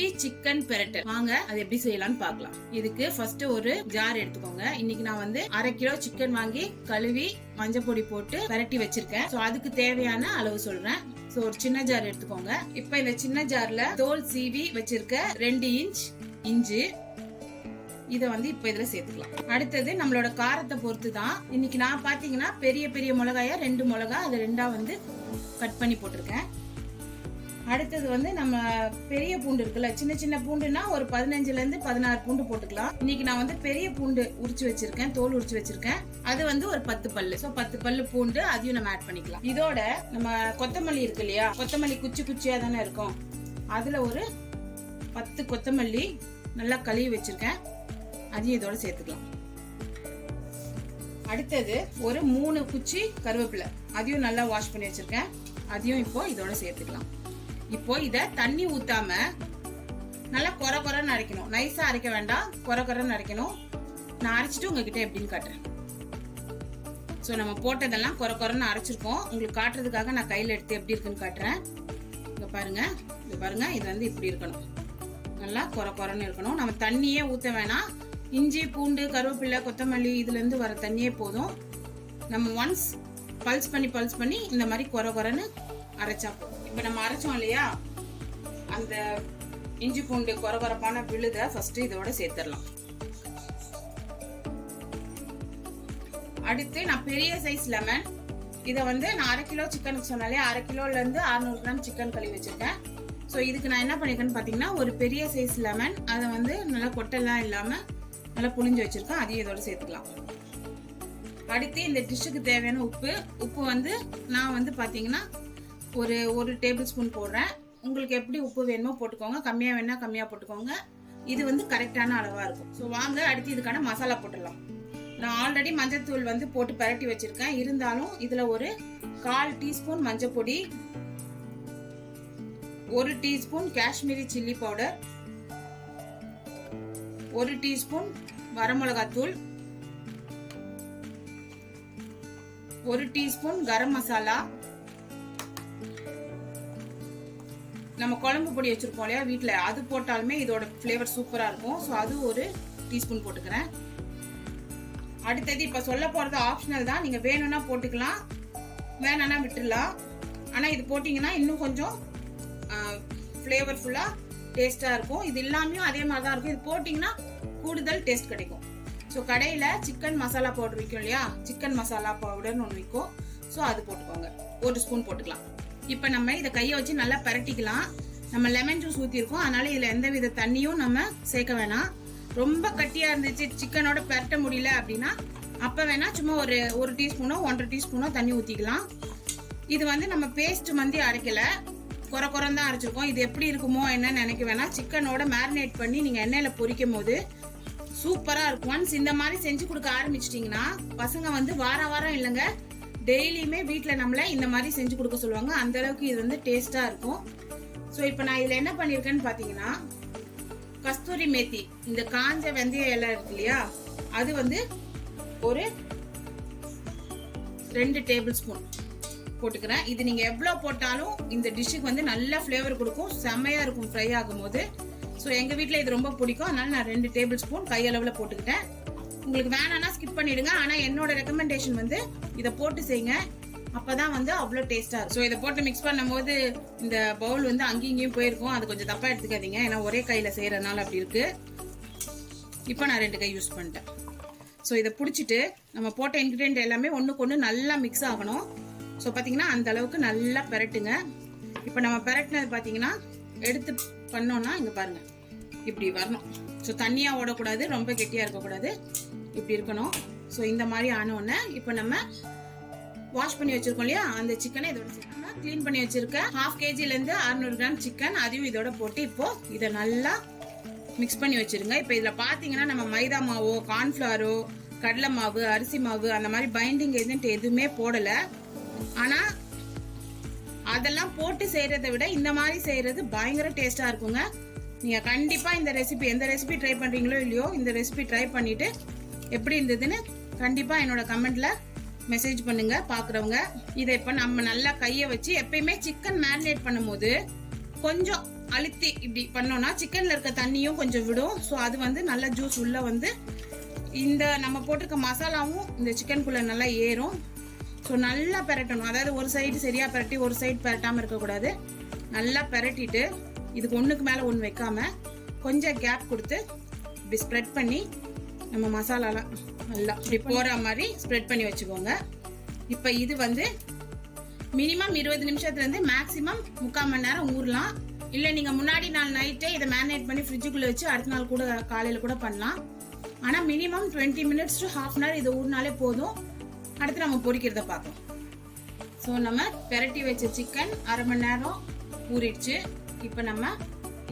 Crispy chicken பெரட்டல். வாங்க அது எப்படி செய்யலாம்னு பார்க்கலாம். இதுக்கு ஃபர்ஸ்ட் ஒரு ஜார் எடுத்துக்கோங்க. இன்னைக்கு நான் வந்து 1/2 கிலோ சிக்கன் வாங்கி கழுவி மஞ்சள் பொடி போட்டு பெரட்டி வச்சிருக்கேன். சோ அதுக்கு தேவையான அளவு சொல்றேன். சோ ஒரு சின்ன ஜார் எடுத்துக்கோங்க. இப்ப இந்த சின்ன ஜார்ல தோல் சீவி வச்சிருக்க 2 இன்ச் இஞ்சி இத வந்து இப்ப இதுல சேர்த்துக்கலாம். அடுத்தது நம்மளோட காரத்தை பொறுத்து தான். இன்னைக்கு நான் பாத்தீங்கன்னா பெரிய பெரிய மிளகாயா 2 மிளகாய் அது 2ஆ வந்து கட் பண்ணி போட்டிருக்கேன். அடுத்தது வந்து நம்ம பெரிய பூண்டு இருக்குல்ல, சின்ன சின்ன பூண்டுனா ஒரு 15ல இருந்து 16 பூண்டு போட்டுக்கலாம். இன்னைக்கு நான் வந்து பெரிய பூண்டு உரிச்சு வச்சிருக்கேன், தோல் உரிச்சு வச்சிருக்கேன். அது வந்து ஒரு 10 பல்லு. சோ 10 பல்லு பூண்டு அதையும் நம்ம ஆட் பண்ணிக்கலாம். இதோட நம்ம கொத்தமல்லி இருக்கு இல்லையா, கொத்தமல்லி குச்சி குச்சியா தானே இருக்கும். அதுல ஒரு 10 கொத்தமல்லி நல்லா கழுவி வச்சிருக்கேன், அதையும் இதோட சேர்த்துக்கலாம். அடுத்தது ஒரு 3 குச்சி கருவேப்பிலை, அதையும் நல்லா வாஷ் பண்ணி வச்சிருக்கேன், அதையும் இப்போ இதோட சேர்த்துக்கலாம். இப்போ இத தண்ணி ஊத்தாம நல்லா கொர கொரன்னு அரைக்கணும். நைஸா அரைக்க வேண்டாம், கொர கொரன்னு அரைக்கணும். நான் அரைச்சிட்டு உங்ககிட்ட எப்படின்னு காட்டுறேன். சோ நம்ம போட்டதெல்லாம் கொர கொரன்னு அரைச்சிருக்கோம். உங்களுக்கு காட்டுறதுக்காக நான் கையில எடுத்து எப்படி இருக்குன்னு காட்டுறேன். இங்க பாருங்க, இது பாருங்க, இது வந்து இப்படி இருக்கணும், நல்லா கொர கொரன்னு இருக்கணும். நம்ம தண்ணியே ஊத்த வேணாம். இஞ்சி பூண்டு கருவேப்பிலை கொத்தமல்லி இதுல இருந்து வர தண்ணியே போதும். நம்ம ஒன்ஸ் பல்ஸ் பண்ணி இந்த மாதிரி கொர கொரன்னு அரைச்சா போதும். இப்ப நம்ம அரைச்சோம் இல்லையா, அந்த இஞ்சி பூண்டு கொர கொரப்பான விழுத ஃபர்ஸ்ட் இதோட சேர்த்துடலாம். அடுத்து நான் பெரிய சைஸ் லெமன், இத வந்து நான் 1/2 கிலோ சிக்கனுக்கு சொன்னாலே 1/2 கிலோல இருந்து 600 கிராம் சிக்கன் கழுவி வச்சிருக்கேன். சோ இதுக்கு நான் என்ன பண்ணிருக்கேன்னு பாத்தீங்கன்னா ஒரு பெரிய சைஸ் லெமன், அதை வந்து நல்லா கொட்டெல்லாம் இல்லாம நல்லா புளிஞ்சு வச்சிருக்கேன், அதையும் இதோட சேர்த்துக்கலாம். அடுத்து இந்த டிஷ்ஷுக்கு தேவையான உப்பு வந்து நான் வந்து பாத்தீங்கன்னா ஒரு டேபிள் ஸ்பூன் போடுறேன். உங்களுக்கு எப்படி உப்பு வேணுமோ போட்டுக்கோங்க, கம்மியா வேணா கம்மியா போட்டுக்கோங்க. இது வந்து கரெக்டான அளவா இருக்கும். ஸோ வாங்க அடுத்து இதுக்கான மசாலா போட்டுடலாம். நான் ஆல்ரெடி மஞ்சள் தூள் வந்து போட்டு பரட்டி வச்சிருக்கேன். இருந்தாலும் இதுல ஒரு 1/4 டீஸ்பூன் மஞ்சள் பொடி, 1 teaspoon Kashmiri chilli powder, 1 teaspoon வரமிளகாத்தூள், 1 டீஸ்பூன் கரம் மசாலா, நம்ம குழம்பு பொடி வச்சிருக்கோம் இல்லையா வீட்டுல, அது போட்டாலுமே இதோட பிளேவர் சூப்பரா இருக்கும். ஸோ அது 1 டீஸ்பூன் போட்டுக்கிறேன். அடுத்தது இப்ப சொல்ல போறது ஆப்ஷனல் தான், நீங்க வேணும்னா போட்டுக்கலாம், வேணாம்னா விட்டுடலாம். ஆனா இது போட்டீங்கன்னா இன்னும் கொஞ்சம் ஃபிளேவர்ஃபுல்லா டேஸ்டா இருக்கும். இது இல்லாமையும் அதே மாதிரி தான் இருக்கும். இது போட்டீங்கன்னா கூடுதல் டேஸ்ட் கிடைக்கும். ஸோ கடையில சிக்கன் மசாலா பவுடர் விற்கும் இல்லையா, சிக்கன் மசாலா பவுடர்னு ஒன்று விற்கும். ஸோ அது போட்டுக்கோங்க, 1 ஸ்பூன் போட்டுக்கலாம். இப்ப நம்ம இதை கையை வச்சு நல்லா பரட்டிக்கலாம். நம்ம லெமன் ஜூஸ் ஊத்திருக்கோம், அதனால இதுல எந்த வித தண்ணியும் நம்ம சேர்க்க வேணாம். ரொம்ப கட்டியா இருந்துச்சு, சிக்கனோட பரட்ட முடியல அப்படின்னா அப்ப வேணா சும்மா ஒரு டீஸ்பூனோ 1/2 டீஸ்பூனோ தண்ணி ஊத்திக்கலாம். இது வந்து நம்ம பேஸ்ட் மந்தி அரைக்கல, கொர கொரந்தான் அரைச்சிருக்கோம். இது எப்படி இருக்குமோ என்னன்னு நினைக்க வேணாம். சிக்கனோட மேரினேட் பண்ணி நீங்க எண்ணெயில பொரிக்கும் போது சூப்பரா இருக்கும். ஒன்ஸ் இந்த மாதிரி செஞ்சு கொடுக்க ஆரம்பிச்சிட்டீங்கன்னா பசங்க வந்து வாரம் இல்லைங்க, டெய்லியுமே வீட்டுல நம்மள இந்த மாதிரி செஞ்சு கொடுக்க சொல்லுவாங்க. அந்த அளவுக்கு இது வந்து டேஸ்டா இருக்கும். சோ இப்ப நான் இதுல என்ன பண்ணிருக்கேன்னு பாத்தீங்கன்னா கஸ்தூரி மேத்தி, இந்த காஞ்ச வெந்தய இலை இருக்கு இல்லையா, அது வந்து ஒரு 2 டேபிள் ஸ்பூன் போட்டுக்கிறேன். இது நீங்க எவ்வளவு போட்டாலும் இந்த டிஷ்ஷுக்கு வந்து நல்ல ஃபிளேவர் கொடுக்கும், செம்மையா இருக்கும் ஃப்ரை ஆகும் போது. சோ எங்க வீட்டுல இது ரொம்ப பிடிக்கும், அதனால நான் 2 டேபிள் ஸ்பூன் கையளவுல போட்டுக்கிட்டேன். உங்களுக்கு வேணாம்னா ஸ்கிப் பண்ணிடுங்க. ஆனா என்னோட ரெக்கமெண்டேஷன் வந்து இதை போட்டு செய்யுங்க, அப்பதான் வந்து அவ்வளவு டேஸ்டா இருக்கும். ஸோ இதை போட்டு மிக்ஸ் பண்ணும் போது இந்த பவுல் வந்து அங்கேயும் இங்கேயும் போயிருக்கும், அது கொஞ்சம் தப்பா எடுத்துக்காதீங்க, ஏன்னா ஒரே கையில செய்யறதுனால அப்படி இருக்கு. இப்போ நான் 2 கை யூஸ் பண்ணிட்டேன். ஸோ இதை பிடிச்சிட்டு நம்ம போட்ட இன்கிரிடியன்ட் எல்லாமே ஒண்ணுக்கு ஒண்ணு நல்லா மிக்ஸ் ஆகணும். ஸோ பாத்தீங்கன்னா அந்த அளவுக்கு நல்லா பெரட்டுங்க. இப்போ நம்ம பெரட்டினது பாத்தீங்கன்னா எடுத்து பண்ணோம்னா இங்க பாருங்க இப்படி வரணும். ஸோ தண்ணியா ஓடக்கூடாது, ரொம்ப கெட்டியா இருக்கக்கூடாது, இப்படி இருக்கணும். ஸோ இந்த மாதிரி ஆனோடனே இப்போ நம்ம வாஷ் பண்ணி வச்சிருக்கோம் இல்லையா அந்த சிக்கனை இதோட சேர்த்து கிளீன் பண்ணி வச்சிருக்கேன். 1/2 kgல இருந்து 600 கிராம் சிக்கன், அதையும் இதோட போட்டு இப்போ இதை நல்லா மிக்ஸ் பண்ணி வச்சிருங்க. இப்போ இதுல பாத்தீங்கன்னா நம்ம மைதா மாவோ கார்ன்ஃபிளவரோ கடலை மாவு அரிசி மாவு அந்த மாதிரி பைண்டிங் ஏஜென்ட் எதுவுமே போடல. ஆனா அதெல்லாம் போட்டு செய்யறதை விட இந்த மாதிரி செய்யறது பயங்கர டேஸ்டா இருக்குங்க. நீங்க கண்டிப்பா இந்த ரெசிபி, எந்த ரெசிபி ட்ரை பண்றீங்களோ இல்லையோ, இந்த ரெசிபி ட்ரை பண்ணிட்டு எப்படி இருந்ததுன்னு கண்டிப்பா என்னோட கமெண்ட்ல மெசேஜ் பண்ணுங்க பாக்குறவங்க. இதை இப்ப நம்ம நல்லா கைய வச்சு, எப்பயுமே சிக்கன் மேரினேட் பண்ணும் போது கொஞ்சம் அழுத்தி இப்படி பண்ணோம்னா சிக்கன்ல இருக்க தண்ணியும் கொஞ்சம் விடும். ஸோ அது வந்து நல்லா ஜூஸ் உள்ள வந்து இந்த நம்ம போட்டிருக்க மசாலாவும் இந்த சிக்கனுக்குள்ள நல்லா ஏறும். ஸோ நல்லா பெரட்டணும். அதாவது ஒரு சைடு சரியா பெரட்டி ஒரு சைடு பெரட்டாம இருக்கக்கூடாது. நல்லா பெரட்டிட்டு இதுக்கு ஒண்ணுக்கு மேல ஒன்று வைக்காம கொஞ்சம் கேப் கொடுத்து இப்படி ஸ்ப்ரெட் பண்ணி நம்ம மசாலாலாம் நல்லா இப்படி போற மாதிரி ஸ்ப்ரெட் பண்ணி வச்சுக்கோங்க. இப்போ இது வந்து மினிமம் 20 நிமிஷத்துல இருந்து மேக்ஸிமம் 3/4 மணி நேரம் ஊறலாம். இல்ல நீங்க முன்னாடி நாள் நைட்டே இதை மேரினேட் பண்ணி ஃப்ரிட்ஜுக்குள்ள வச்சு அடுத்த நாள் கூட காலையில கூட பண்ணலாம். ஆனா minimum 20 minutes to half an hour இது ஊறினாலே போதும். அடுத்து நம்ம பொரிக்கிறத பார்க்கலாம். ஸோ நம்ம பெரட்டி வச்ச சிக்கன் 1/2 மணி நேரம் ஊறிடுச்சு. இப்போ நம்ம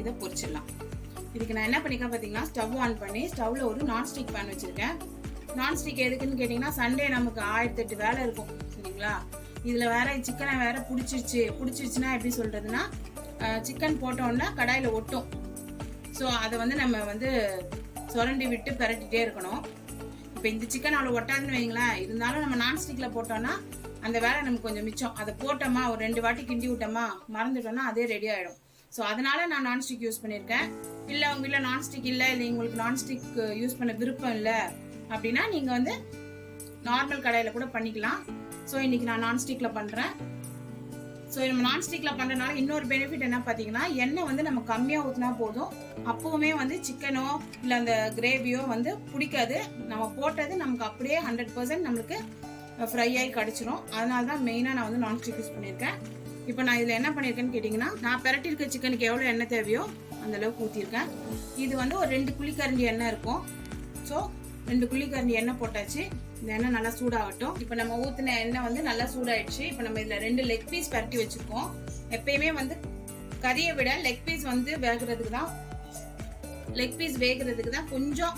இதை பொரிச்சிடலாம். இதுக்கு நான் என்ன பண்ணிருக்கேன் பார்த்தீங்கன்னா, ஸ்டவ் ஆன் பண்ணி ஸ்டவ்ல ஒரு நான்ஸ்டிக் பேன் வச்சிருக்கேன். நான்ஸ்டிக் எதுக்குன்னு கேட்டிங்கன்னா, சண்டே நமக்கு 1008 வேலை இருக்கும் சரிங்களா. இதுல வேற சிக்கனை வேற பிடிச்சிருச்சுன்னா எப்படி சொல்றதுன்னா, சிக்கன் போட்டோம்னா கடாயில ஒட்டும். ஸோ அதை வந்து நம்ம வந்து சுரண்டி விட்டு பெரட்டிட்டே இருக்கணும். இப்போ இந்த சிக்கன் அவ்வளோ ஒட்டாதுன்னு வைங்களேன். இருந்தாலும் நம்ம நான்ஸ்டிக்ல போட்டோம்னா அந்த வேலை நமக்கு கொஞ்சம் மிச்சம். அதை போட்டோமா ஒரு 2 வாட்டி கிண்டி விட்டோமா மறந்துட்டோம்னா அதே ரெடி ஆயிடும். ஸோ அதனால நான் நான்ஸ்டிக் யூஸ் பண்ணியிருக்கேன். இல்லை உங்க வீட்டில் நான்ஸ்டிக் இல்லை உங்களுக்கு நான்ஸ்டிக் யூஸ் பண்ண விருப்பம் இல்லை அப்படின்னா நீங்க வந்து நார்மல் கடாயில கூட பண்ணிக்கலாம். ஸோ இன்னைக்கு நான் நான்ஸ்டிக்ல பண்றேன். ஸோ நம்ம நான்ஸ்டிக்ல பண்றதுனால இன்னொரு பெனிஃபிட் என்ன பார்த்தீங்கன்னா, எண்ணெய் வந்து நம்ம கம்மியா ஊற்றினா போதும். அப்பவுமே வந்து சிக்கனோ இல்லை அந்த கிரேவியோ வந்து பிடிக்காது. நம்ம போட்டது நமக்கு அப்படியே 100% நம்மளுக்கு ஃப்ரை ஆகி கிடைச்சிரும். அதனால தான் மெயினாக நான் வந்து நான்ஸ்டிக் யூஸ் பண்ணியிருக்கேன். இப்போ நான் இதில் என்ன பண்ணியிருக்கேன்னு கேட்டிங்கன்னா, நான் பெரட்டி இருக்க சிக்கனுக்கு எவ்வளோ எண்ணெய் தேவையோ அந்த அளவுக்கு ஊற்றிருக்கேன். இது வந்து ஒரு 2 குழிக்கரண்டி எண்ணெய் இருக்கும். ஸோ 2 குழிக்கரண்டி எண்ணெய் போட்டாச்சு. இந்த எண்ணெய் நல்லா சூடாகட்டும். இப்போ நம்ம ஊற்றின எண்ணெய் வந்து நல்லா சூடாயிடுச்சு. இப்போ நம்ம இதில் 2 லெக் பீஸ் பரட்டி வச்சுருக்கோம். எப்பயுமே வந்து கறியை விட லெக் பீஸ் வந்து வேகிறதுக்கு தான் கொஞ்சம்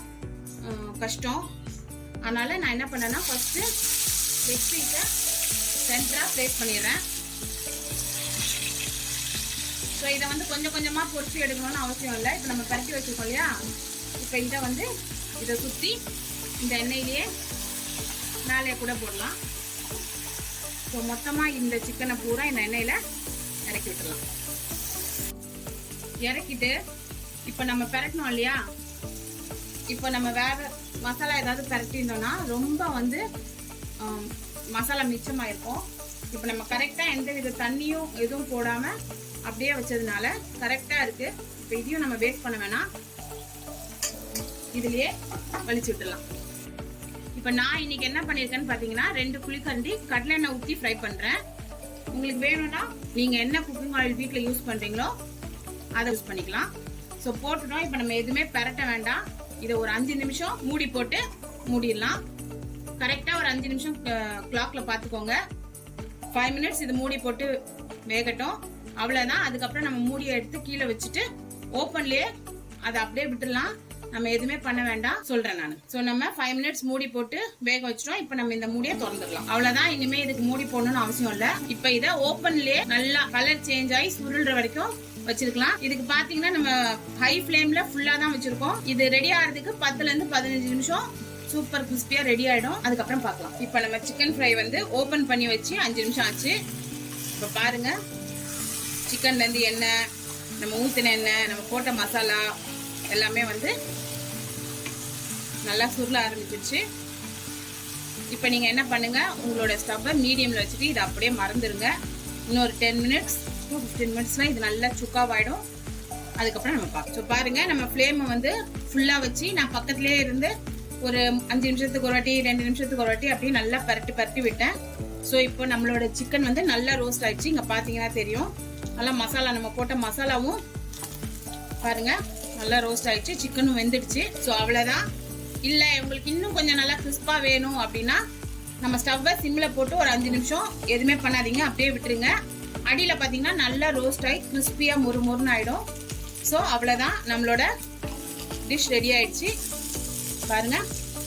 கஷ்டம். அதனால நான் என்ன பண்ணேன்னா, ஃபர்ஸ்ட் லெக் பீஸை சென்டரா பிளேஸ் பண்ணிடுறேன். ஸோ இதை வந்து கொஞ்சம் கொஞ்சமாக பொரிச்சு எடுக்கணும்னு அவசியம் இல்லை. இப்போ நம்ம பரட்டி வச்சுருக்கோம் இல்லையா, இப்போ இதை சுற்றி இந்த எண்ணெயிலேயே மேலே கூட போடலாம். ஸோ மொத்தமாக இந்த சிக்கனை பூரா இந்த எண்ணெயில் இறக்கி விட்டுடலாம். இறக்கிட்டு இப்போ நம்ம பெரட்டணும் இல்லையா, இப்போ நம்ம வேற மசாலா ஏதாவது பெரட்டினோம்னா ரொம்ப வந்து மசாலா மிச்சமாயிருக்கும். இப்போ நம்ம கரெக்டாக எந்த வித தண்ணியும் எதுவும் போடாமல் அப்படியே வச்சதுனால கரெக்டாக இருக்கு. இப்போ இதையும் நம்ம வேஸ்ட் பண்ண வேணாம், இதுலயே வலிச்சு விட்டுலாம். இப்போ நான் இன்னைக்கு என்ன பண்ணிருக்கேன்னு பாத்தீங்கன்னா, 2 குழிக்கரண்டி கடலை எண்ணெய் ஊற்றி ஃப்ரை பண்றேன். உங்களுக்கு வேணும்னா நீங்க என்ன குக்கிங் ஆயில் வீட்டில் யூஸ் பண்றீங்களோ அதை யூஸ் பண்ணிக்கலாம். ஸோ போட்டுட்டோம். இப்போ நம்ம எதுவுமே பெரட்ட வேண்டாம். இதை ஒரு 5 நிமிஷம் மூடி போட்டு மூடிடலாம். கரெக்டா ஒரு 5 நிமிஷம் கிளாக்ல பாத்துக்கோங்க. 5 மினிட்ஸ் இது மூடி போட்டு வேகட்டும். அவ்வளவுதான். அதுக்கப்புறம் நம்ம மூடியை எடுத்து கீழே வச்சுட்டு ஓப்பன்லயே அதை அப்படியே விட்டுடலாம். நம்ம எதுவுமே பண்ண வேண்டாம் சொல்றேன் நான். ஸோ நம்ம 5 மினிட்ஸ் மூடி போட்டு வேக வச்சிட்டோம். இப்போ நம்ம இந்த மூடியை திறந்துடலாம். அவ்வளவுதான். இனிமே இதுக்கு மூடி போடணும்னு அவசியம் இல்லை. இப்போ இதை ஓப்பன்லயே நல்லா கலர் சேஞ்ச் ஆகி சுருள்ற வரைக்கும் வச்சிருக்கலாம். இதுக்கு பாத்தீங்கன்னா நம்ம ஹை ஃபிளேம்ல ஃபுல்லா தான் வச்சிருக்கோம். இது ரெடி ஆகிறதுக்கு 10ல இருந்து 15 நிமிஷம் சூப்பர் கிறிஸ்பியா ரெடி ஆயிடும். அதுக்கப்புறம் பார்க்கலாம். இப்போ நம்ம சிக்கன் ஃப்ரை வந்து ஓபன் பண்ணி வச்சு 5 நிமிஷம் ஆச்சு. இப்போ பாருங்க, சிக்கன்ல இருந்து எண்ணெய், நம்ம ஊத்தின எண்ணெய், நம்ம போட்ட மசாலா எல்லாமே வந்து நல்லா சுருள ஆரம்பிச்சிருச்சு. இப்போ நீங்க என்ன பண்ணுங்க, உங்களோட ஸ்டவ்வை மீடியம்ல வச்சுட்டு இதை அப்படியே மறந்துருங்க. இன்னொரு 10 மினிட்ஸ் to 15 மினிட்ஸ்ல இது நல்லா சுக்காவாயிடும். அதுக்கப்புறம் நம்ம பார்க்கலாம். ஸோ பாருங்க, நம்ம ஃப்ளேமை வந்து ஃபுல்லா வச்சு நான் பக்கத்துலேயே இருந்து ஒரு 5 நிமிஷத்துக்கு ஒரு வாட்டி 2 நிமிஷத்துக்கு ஒரு வாட்டி அப்படியே நல்லா பரட்டி விட்டேன். ஸோ இப்போ நம்மளோட சிக்கன் வந்து நல்லா ரோஸ்ட் ஆயிடுச்சு. இங்க பாத்தீங்கன்னா தெரியும், நல்லா மசாலா நம்ம போட்ட மசாலாவும் பாருங்க நல்லா ரோஸ்ட் ஆயிடுச்சு. சிக்கனும் வெந்துடுச்சு. ஸோ அவ்வளவுதான். இல்ல உங்களுக்கு இன்னும் கொஞ்சம் நல்லா கிறிஸ்பா வேணும் அப்படின்னா நம்ம ஸ்டவ்வை சிம்ல போட்டு ஒரு 5 நிமிஷம் எதுவுமே பண்ணாதீங்க, அப்படியே விட்டுருங்க. அடியில பாத்தீங்கன்னா நல்லா ரோஸ்ட் ஆகி கிறிஸ்பியா மொறுமொறுன்னு ஆயிடும். ஸோ அவ்வளவுதான், நம்மளோட டிஷ் ரெடி ஆயிடுச்சு. பாருங்க.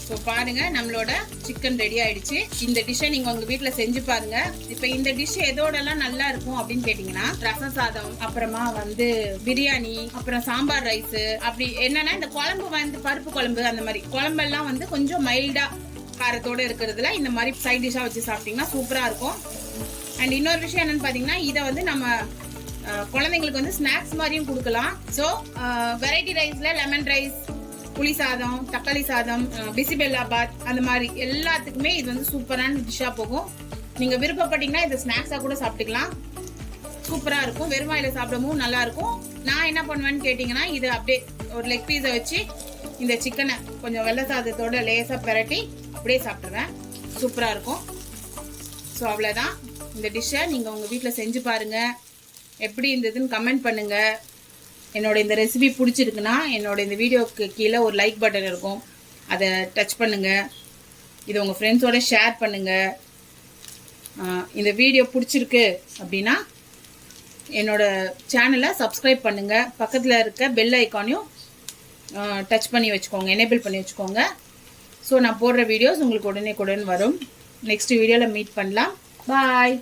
ஸோ பாருங்க, நம்மளோட சிக்கன் ரெடி ஆயிடுச்சு. இந்த டிஷ்ஷை நீங்க உங்க வீட்டுல செஞ்சு பாருங்க. இப்ப இந்த டிஷ் எதோடலாம் நல்லா இருக்கும் அப்படின்னு கேட்டீங்கன்னா, ரசம் சாதம், அப்புறமா வந்து பிரியாணி, அப்புறம் சாம்பார் ரைஸ், அப்படி என்னன்னா இந்த குழம்பு வந்து பருப்பு குழம்பு, அந்த மாதிரி குழம்பெல்லாம் வந்து கொஞ்சம் மைல்டா காரத்தோட இருக்கிறதுல இந்த மாதிரி சைட் டிஷ்ஷா வச்சு சாப்பிட்டீங்கன்னா சூப்பரா இருக்கும். அண்ட் இன்னொரு விஷயம் என்னன்னு பாத்தீங்கன்னா, இதை வந்து நம்ம குழந்தைங்களுக்கு வந்து ஸ்நாக்ஸ் மாதிரியும் கொடுக்கலாம். ஸோ வெரைட்டி ரைஸ்ல லெமன் ரைஸ், புளி சாதம், தக்காளி சாதம், பிசிபெல்லாபாத் அந்த மாதிரி எல்லாத்துக்குமே இது வந்து சூப்பரான டிஷ்ஷாக போகும். நீங்கள் விருப்பப்பட்டீங்கன்னா இதை ஸ்நாக்ஸாக கூட சாப்பிட்டுக்கலாம். சூப்பராக இருக்கும். வெறும் வாயில சாப்பிடவும் நல்லா இருக்கும். நான் என்ன பண்ணுவேன்னு கேட்டிங்கன்னா இது அப்படியே ஒரு லெக் பீஸை வச்சு இந்த சிக்கனை கொஞ்சம் வெள்ளை சாதத்தோட லேசாக பிரட்டி அப்படியே சாப்பிட்ருவேன். சூப்பராக இருக்கும். ஸோ அவ்வளோதான். இந்த டிஷ்ஷை நீங்கள் உங்கள் வீட்டில் செஞ்சு பாருங்கள். எப்படி இருந்ததுன்னு கமெண்ட் பண்ணுங்கள். என்னோட இந்த ரெசிபி பிடிச்சிருக்குன்னா என்னோட இந்த வீடியோவுக்கு கீழே ஒரு லைக் பட்டன் இருக்கும், அதை டச் பண்ணுங்கள். இதை உங்கள் ஃப்ரெண்ட்ஸோட ஷேர் பண்ணுங்கள். இந்த வீடியோ பிடிச்சிருக்கு அப்படின்னா என்னோட சேனலை சப்ஸ்கிரைப் பண்ணுங்கள். பக்கத்தில் இருக்க பெல் ஐக்கானையும் டச் பண்ணி வச்சுக்கோங்க, எனேபிள் பண்ணி வச்சுக்கோங்க. ஸோ நான் போடுற வீடியோஸ் உங்களுக்கு உடனே வரும். நெக்ஸ்ட் வீடியோவில் மீட் பண்ணலாம். பாய்.